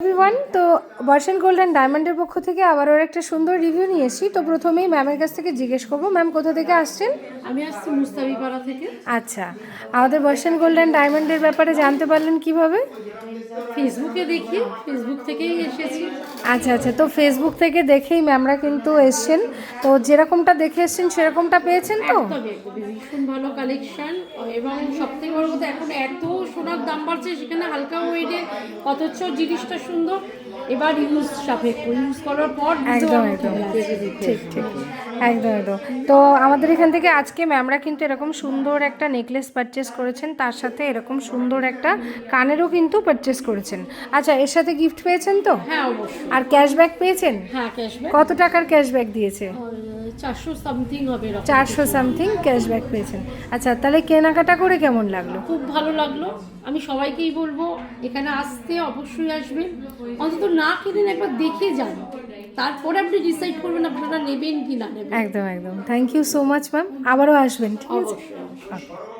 Everyone, তো বর্ষণ gold and ডায়মন্ডের পক্ষ থেকে আবারও একটা সুন্দর রিভিউ নিয়ে এসেছি। তো প্রথমেই ম্যামের কাছ থেকে জিজ্ঞেস করবো, ম্যাম কোথা থেকে আসছেন? আমি আসছি মুস্তাফিপাড়া থেকে। আচ্ছা, আমাদের বর্ষণ গোল্ড অ্যান্ড ডায়মন্ডের ব্যাপারে জানতে পারলেন কিভাবে? ফেসবুকে দেখি, ফেসবুক থেকেই এসেছি। আচ্ছা আচ্ছা, তো ফেসবুক থেকে দেখেই ম্যামরা কিন্তু এসছেন। তো যেরকমটা দেখে এসছেন সেরকমটা পেয়েছেন তো? একদমই একদমই ভীষণ ভালো কালেকশন, এবং সবথেকে বড় কথা এখন এত সোনার দাম বাড়ছে, সেখানে হালকা ওয়েটে অথচ জিনিসটা সুন্দর। এবার ইউজ সাপেক্ষ, ইউজ করার পর একদম একদম ঠিক ঠিক, একদম একদম। তো আমাদের এখান থেকে আজকে ম্যামরা কিন্তু এরকম সুন্দর একটা নেকলেস পারচেস করেছেন, তার সাথে এরকম সুন্দর একটা কানেরও কিন্তু পারচেস করেছেন। আচ্ছা, এর সাথে গিফট পেয়েছেন তো? হ্যাঁ অবশ্যই। আর ক্যাশব্যাক পেয়েছেন? হ্যাঁ, ক্যাশব্যাক কত টাকার ক্যাশব্যাক দিয়েছে? 400 সামথিং হবে এরকম। 400 সামথিং ক্যাশব্যাক পেয়েছেন। আচ্ছা, তাহলে কেনাকাটা করে কেমন লাগলো? খুব ভালো লাগলো। আমি সবাইকেই বলবো এখানে আসতে, অবশ্যই আসবেন। অন্তত না কিনেন একবার দেখে যান, তারপরে আপনি ডিসাইড করবেন আপনারা নেবেন কি না নেবেন। একদম একদম, thank you so much ma'am, আবারও আসবেন, ঠিক আছে? অবশ্যই অবশ্যই।